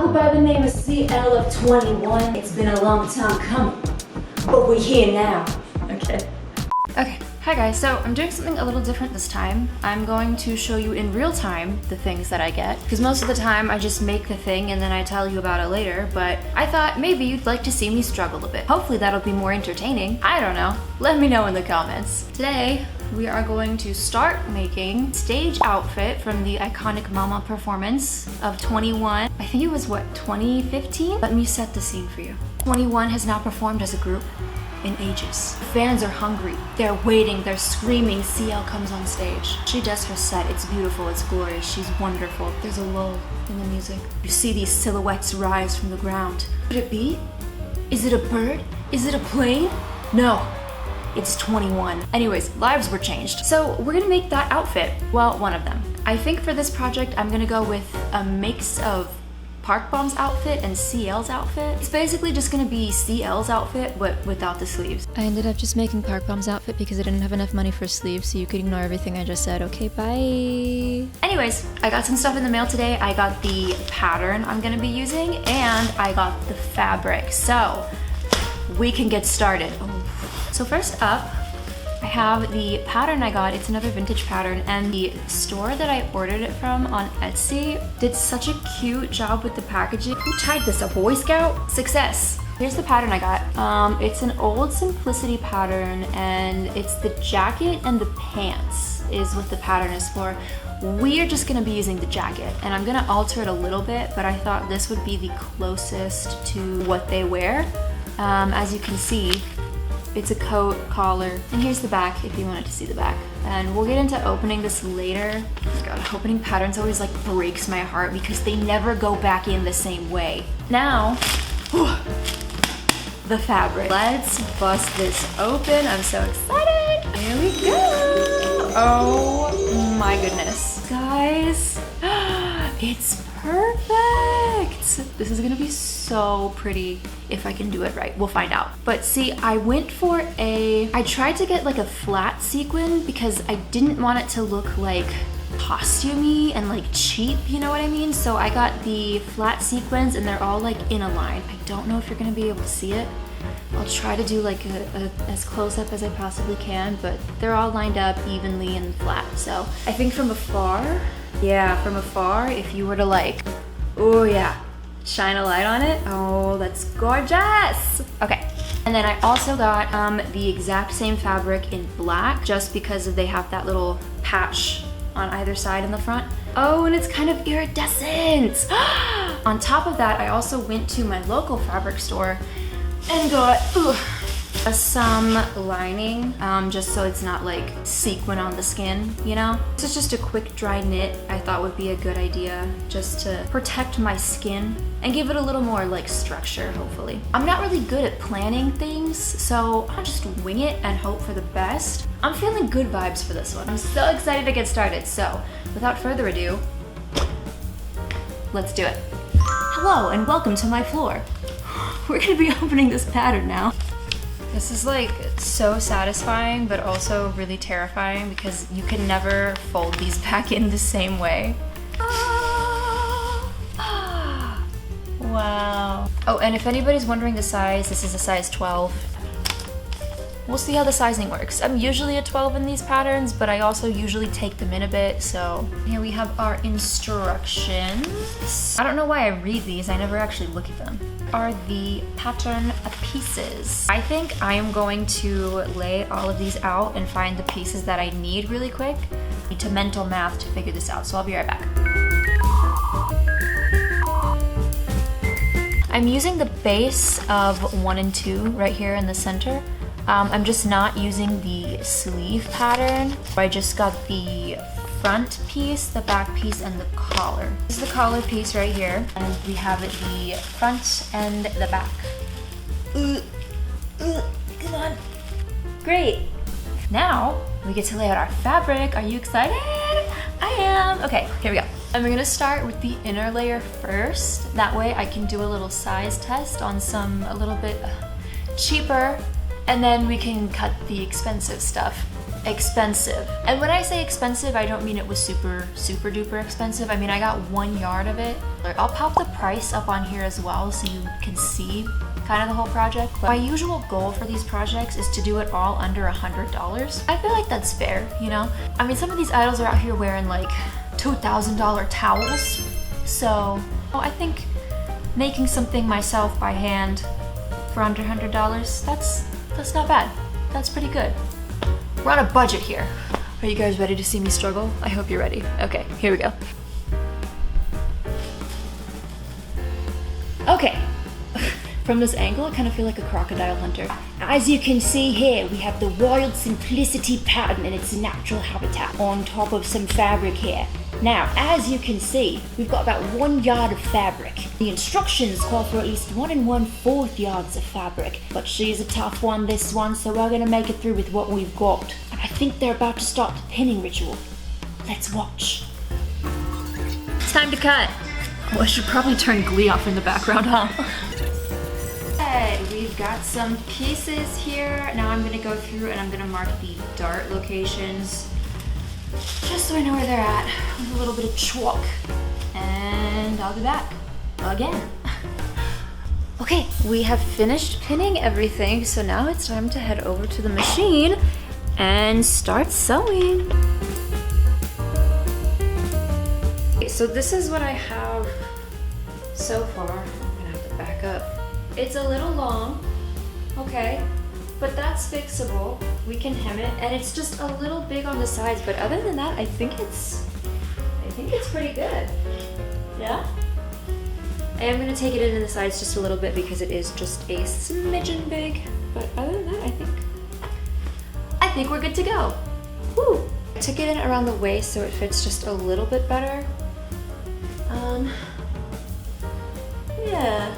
go by the name of CL of 21. It's been a long time coming, but we're here now. Okay. Okay, hi guys, so I'm doing something a little different this time. I'm going to show you in real time the things that I get, because most of the time I just make the thing and then I tell you about it later, but I thought maybe you'd like to see me struggle a bit. Hopefully that'll be more entertaining. I don't know. Let me know in the comments. Today, we are going to start making stage outfit from the iconic Mama performance of 21. I think it was, what, 2015? Let me set the scene for you. 21 has not performed as a group in ages. Fans are hungry. They're waiting, they're screaming. CL comes on stage. She does her set. It's beautiful, it's glorious, she's wonderful. There's a lull in the music. You see these silhouettes rise from the ground. Could it be? Is it a bird? Is it a plane? No, it's 21. Anyways, lives were changed. So we're gonna make that outfit. Well, one of them. I think for this project, I'm gonna go with a mix of Park Bom's outfit and CL's outfit. It's basically just gonna be CL's outfit, but without the sleeves. I ended up just making Park Bom's outfit because I didn't have enough money for sleeves, so you could ignore everything I just said. Okay, bye. Anyways, I got some stuff in the mail today. I got the pattern I'm gonna be using, and I got the fabric. So, we can get started. So first up, I have the pattern I got. It's another vintage pattern, and the store that I ordered it from on Etsy did such a cute job with the packaging. Who tied this, a Boy Scout? Success. Here's the pattern I got. It's an old Simplicity pattern, and it's the jacket and the pants is what the pattern is for. We are just gonna be using the jacket, and I'm gonna alter it a little bit, but I thought this would be the closest to what they wear. As you can see, it's a coat, collar, and here's the back if you wanted to see the back. And we'll get into opening this later. God, opening patterns always like breaks my heart because they never go back in the same way. Now, the fabric. Let's bust this open. I'm so excited. Here we go. Oh my goodness. Guys, it's perfect. This is gonna be so pretty if I can do it right. We'll find out. But see, I tried to get like a flat sequin because I didn't want it to look like costumey and like cheap, you know what I mean? So I got the flat sequins and they're all like in a line. I don't know if you're gonna be able to see it. I'll try to do like as close up as I possibly can, but they're all lined up evenly and flat. So I think from afar, yeah, from afar, if you were to like, oh yeah, shine a light on it, oh, that's gorgeous. Okay, and then I also got the exact same fabric in black, just because they have that little patch on either side in the front. Oh, and it's kind of iridescent. On top of that, I also went to my local fabric store and got some lining, just so it's not like sequin on the skin, you know? This is just a quick dry knit I thought would be a good idea, just to protect my skin and give it a little more like structure, hopefully. I'm not really good at planning things, so I'll just wing it and hope for the best. I'm feeling good vibes for this one. I'm so excited to get started, so without further ado, let's do it. Hello and welcome to my floor. We're gonna be opening this pattern now. This is like so satisfying, but also really terrifying because you can never fold these back in the same way. Wow. Oh, and if anybody's wondering the size, this is a size 12. We'll see how the sizing works. I'm usually a 12 in these patterns, but I also usually take them in a bit, so here we have our instructions. I don't know why I read these, I never actually look at them. Are the pattern pieces. I think I am going to lay all of these out and find the pieces that I need really quick. I need to mental math to figure this out, so I'll be right back. I'm using the base of 1 and 2 right here in the center. I'm just not using the sleeve pattern. I just got the front piece, the back piece, and the collar. This is the collar piece right here, and we have the front and the back. Come on. Great. Now, we get to lay out our fabric. Are you excited? I am. Okay, here we go. I'm gonna start with the inner layer first. That way I can do a little size test on some a little bit cheaper, and then we can cut the expensive stuff. expensive. And when I say expensive, I don't mean it was super duper expensive. I mean, I got 1 yard of it. I'll pop the price up on here as well so you can see kind of the whole project. But my usual goal for these projects is to do it all under $100. I feel like that's fair, you know? I mean, some of these idols are out here wearing like $2,000 towels. So I think making something myself by hand for under $100, that's not bad. That's pretty good. We're on a budget here. Are you guys ready to see me struggle? I hope you're ready. Okay, here we go. Okay. From this angle, I kind of feel like a crocodile hunter. As you can see here, we have the wild simplicity pattern in its natural habitat on top of some fabric here. Now, as you can see, we've got about 1 yard of fabric. The instructions call for at least 1 1/4 yards of fabric, but she's a tough one, this one, so we're gonna make it through with what we've got. And I think they're about to start the pinning ritual. Let's watch. It's time to cut. Oh, I should probably turn Glee off in the background, huh? Okay, we've got some pieces here. Now I'm gonna go through and I'm gonna mark the dart locations just so I know where they're at with a little bit of chalk. And I'll be back again. Okay, we have finished pinning everything, so now it's time to head over to the machine and start sewing. Okay, so this is what I have so far. I'm gonna have to back up. It's a little long, okay, but that's fixable. We can hem it, and it's just a little big on the sides, but other than that, I think it's pretty good. Yeah? I am gonna take it into the sides just a little bit because it is just a smidgen big, but other than that, I think we're good to go. Woo! I took it in around the waist so it fits just a little bit better. Yeah.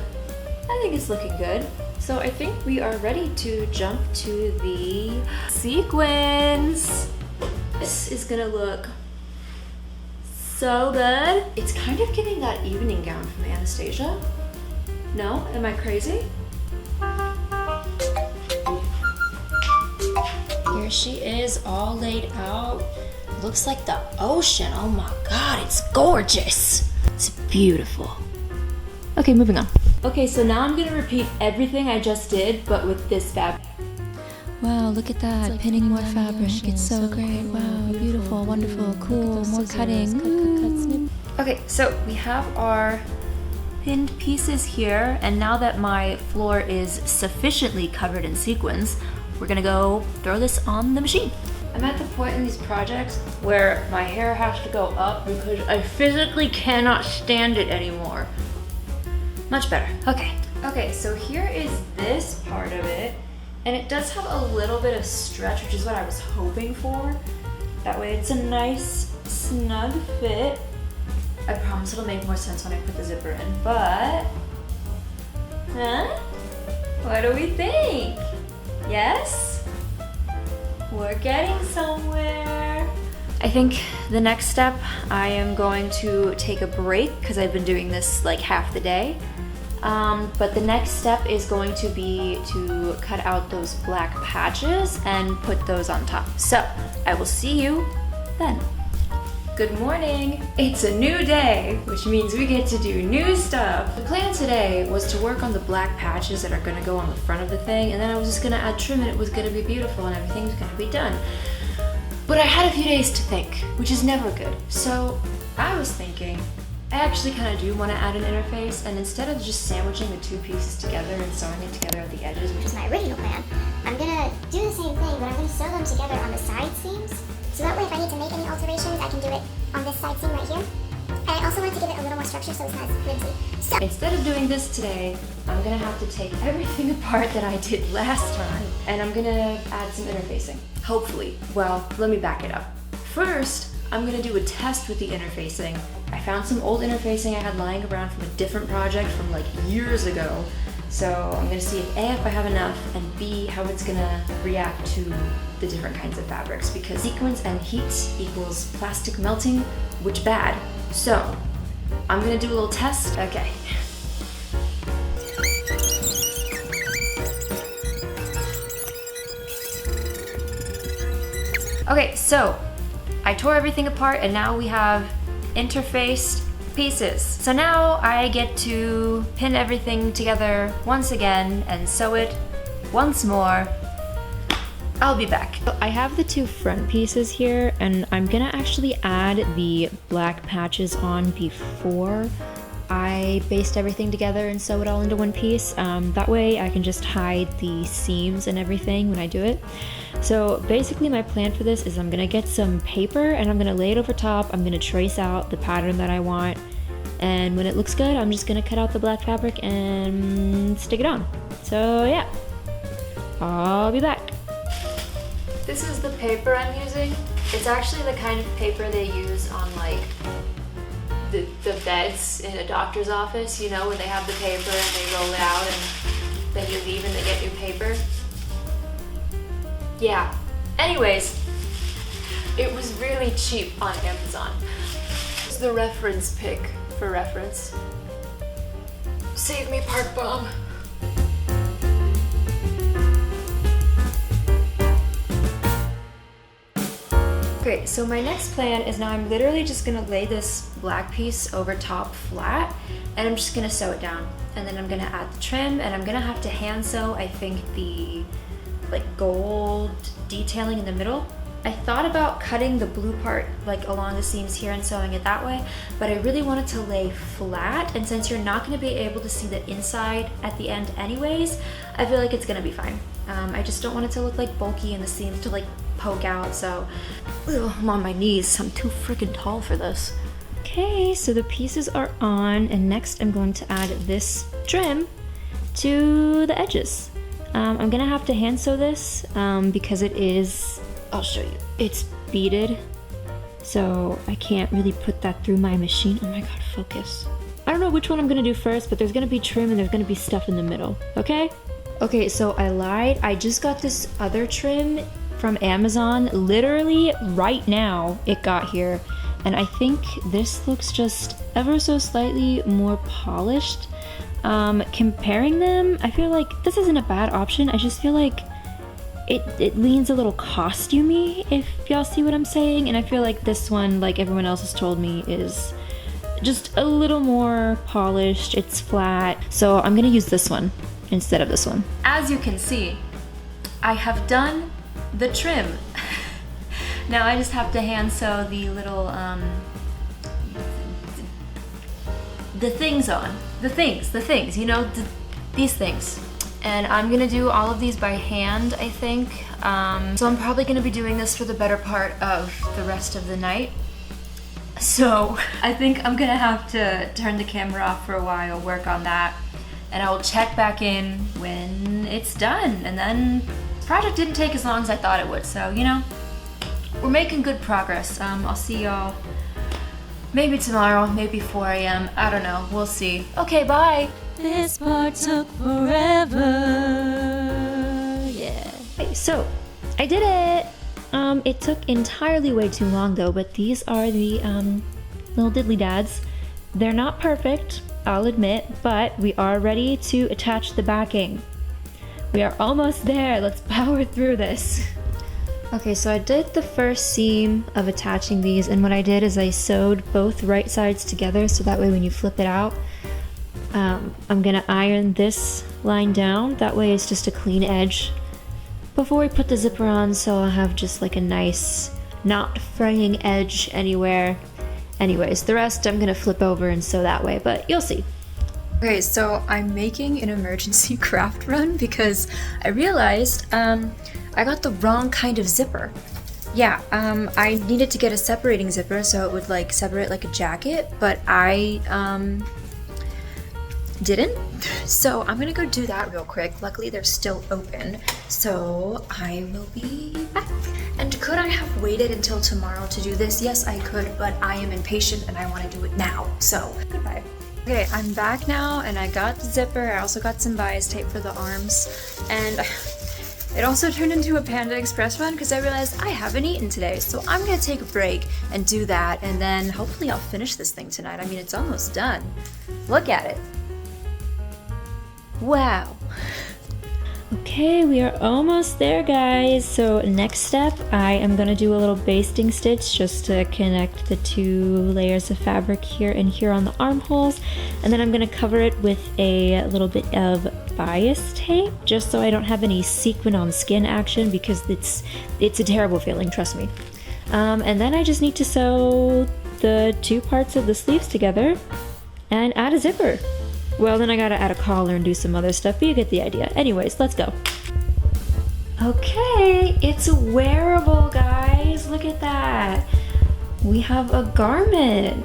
I think it's looking good. So I think we are ready to jump to the sequins. This is gonna look so good. It's kind of giving that evening gown from Anastasia. No? Am I crazy? Here she is, all laid out. Looks like the ocean. Oh my God, it's gorgeous. It's beautiful. Okay, moving on. Okay, so now I'm gonna repeat everything I just did, but with this fabric. Wow, look at that. like Pinning pinning more on fabric. the It's so machine. great. So Wow, cool, beautiful, wonderful, cool. More cutting. Cut, snip. Okay, so we have our pinned pieces here, and now that my floor is sufficiently covered in sequins, we're gonna go throw this on the machine. I'm at the point in these projects where my hair has to go up because I physically cannot stand it anymore. Much better. Okay, so here is this part of it, and it does have a little bit of stretch, which is what I was hoping for. That way it's a nice, snug fit. I promise it'll make more sense when I put the zipper in, but... Huh? What do we think? Yes? We're getting somewhere. I think the next step, I am going to take a break because I've been doing this like half the day. But the next step is going to be to cut out those black patches and put those on top. So I will see you then. Good morning. It's a new day, which means we get to do new stuff. The plan today was to work on the black patches that are gonna go on the front of the thing, and then I was just gonna add trim and it was gonna be beautiful and everything was gonna be done. But I had a few days to think, which is never good. So I was thinking, I actually kind of do want to add an interface, and instead of just sandwiching the two pieces together and sewing it together at the edges, which was my original plan, I'm gonna do the same thing, but I'm gonna sew them together on the side seams. So that way if I need to make any alterations, I can do it on this side seam right here. And I also wanted to give it a little more structure so it's not as flimsy. So instead of doing this today, I'm gonna have to take everything apart that I did last time, and I'm gonna add some interfacing. Hopefully. Well, let me back it up. First, I'm gonna do a test with the interfacing. I found some old interfacing I had lying around from a different project from like years ago. So I'm gonna see if A, if I have enough, and B, how it's gonna react to the different kinds of fabrics, because sequence and heat equals plastic melting, which bad. So I'm gonna do a little test. Okay. Okay, so I tore everything apart and now we have interfaced pieces. So now I get to pin everything together once again and sew it once more. I'll be back. So I have the two front pieces here, and I'm gonna actually add the black patches on before I baste everything together and sew it all into one piece. That way I can just hide the seams and everything when I do it. So basically my plan for this is I'm gonna get some paper and I'm gonna lay it over top. I'm gonna trace out the pattern that I want, and when it looks good, I'm just gonna cut out the black fabric and stick it on. So yeah, I'll be back. This is the paper I'm using. It's actually the kind of paper they use on like the beds in a doctor's office, you know, when they have the paper and they roll it out and then you leave and they get new paper. Yeah. Anyways, it was really cheap on Amazon. It's the reference pic for reference. Save me, Park Bomb. Okay, so my next plan is now I'm literally just gonna lay this black piece over top flat and I'm just gonna sew it down. And then I'm gonna add the trim and I'm gonna have to hand sew, I think, the like gold detailing in the middle. I thought about cutting the blue part like along the seams here and sewing it that way, but I really wanted to lay flat, and since you're not gonna be able to see the inside at the end anyways, I feel like it's gonna be fine. I just don't want it to look like bulky and the seams to like poke out, so ugh, I'm on my knees. I'm too freaking tall for this. Okay, so the pieces are on, and next I'm going to add this trim to the edges. I'm gonna have to hand sew this because it is, I'll show you, it's beaded, so I can't really put that through my machine. Oh my god, focus. I don't know which one I'm gonna do first, but there's gonna be trim and there's gonna be stuff in the middle, okay? Okay, so I lied. I just got this other trim from Amazon. Literally right now it got here, and I think this looks just ever so slightly more polished. Comparing them, I feel like this isn't a bad option. I just feel like it leans a little costumey, if y'all see what I'm saying, and I feel like this one, like everyone else has told me, is just a little more polished. It's flat, so I'm gonna use this one instead of this one. As you can see, I have done the trim. Now I just have to hand sew the little the things on. The things, you know, these things. And I'm gonna do all of these by hand, I think. So I'm probably gonna be doing this for the better part of the rest of the night. So I think I'm gonna have to turn the camera off for a while, work on that, and I will check back in when it's done. And then the project didn't take as long as I thought it would, so you know, we're making good progress. I'll see y'all maybe tomorrow, maybe 4 a.m. I don't know, we'll see. Okay, bye. This part took forever. Yeah. Okay, so I did it. It took entirely way too long though, but these are the little diddly dads. They're not perfect, I'll admit, but we are ready to attach the backing. We are almost there. Let's power through this. Okay, so I did the first seam of attaching these, and what I did is I sewed both right sides together so that way when you flip it out, I'm gonna iron this line down. That way it's just a clean edge before we put the zipper on, so I'll have just like a nice, not fraying edge anywhere. Anyways, the rest I'm gonna flip over and sew that way, but you'll see. Okay, so I'm making an emergency craft run because I realized I got the wrong kind of zipper. Yeah, I needed to get a separating zipper so it would like separate like a jacket, but I didn't. So I'm gonna go do that real quick. Luckily they're still open, so I will be back. And could I have waited until tomorrow to do this? Yes, I could, but I am impatient and I want to do it now, so goodbye. Okay, I'm back now and I got the zipper. I also got some bias tape for the arms, and it also turned into a Panda Express run because I realized I haven't eaten today, so I'm gonna take a break and do that, and then hopefully I'll finish this thing tonight. I mean, it's almost done. Look at it. Wow. Okay, we are almost there, guys. So next step, I am gonna do a little basting stitch just to connect the 2 layers of fabric here and here on the armholes. And then I'm gonna cover it with a little bit of bias tape, just so I don't have any sequin on skin action, because it's a terrible feeling, trust me. And then I just need to sew the 2 parts of the sleeves together and add a zipper. Well, then I gotta add a collar and do some other stuff, but you get the idea. Anyways, let's go. Okay, it's wearable, guys. Look at that. We have a garment.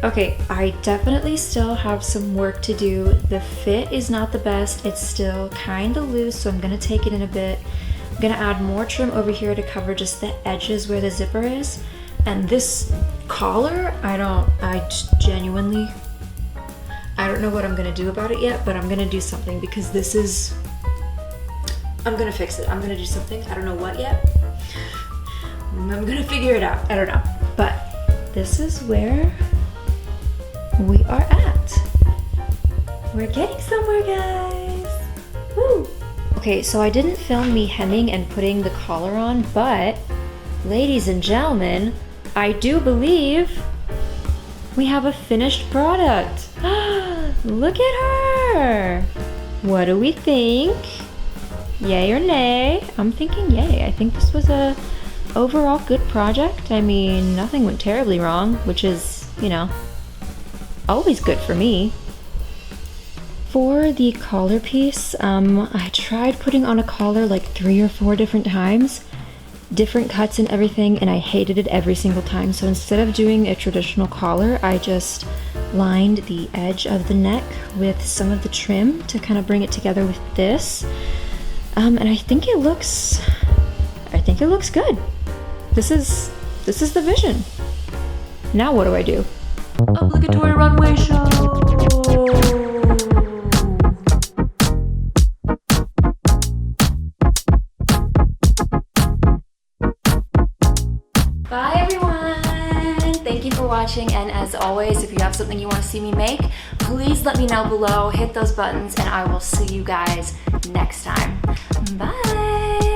Okay, I definitely still have some work to do. The fit is not the best. It's still kind of loose, so I'm gonna take it in a bit. I'm gonna add more trim over here to cover just the edges where the zipper is. And this collar, I don't know what I'm gonna do about it yet, but I'm gonna do something, because this is, I'm gonna fix it. I'm gonna do something. I don't know what yet. I'm gonna figure it out. I don't know. But this is where we are at. We're getting somewhere, guys. Woo! Okay, so I didn't film me hemming and putting the collar on, but ladies and gentlemen, I do believe we have a finished product. Look at her. What do we think? Yay or nay? I'm thinking yay. I think this was a overall good project. I mean, nothing went terribly wrong, which is, you know, always good for me. For the collar piece, I tried putting on a collar like 3 or 4 different times, different cuts and everything, and I hated it every single time. So instead of doing a traditional collar, I just lined the edge of the neck with some of the trim to kind of bring it together with this. And I think it looks good. This is the vision. Now what do I do? Obligatory runway show. Bye everyone! Thank you for watching, and as always, if you have something you want to see me make, please let me know below, hit those buttons, and I will see you guys next time. Bye!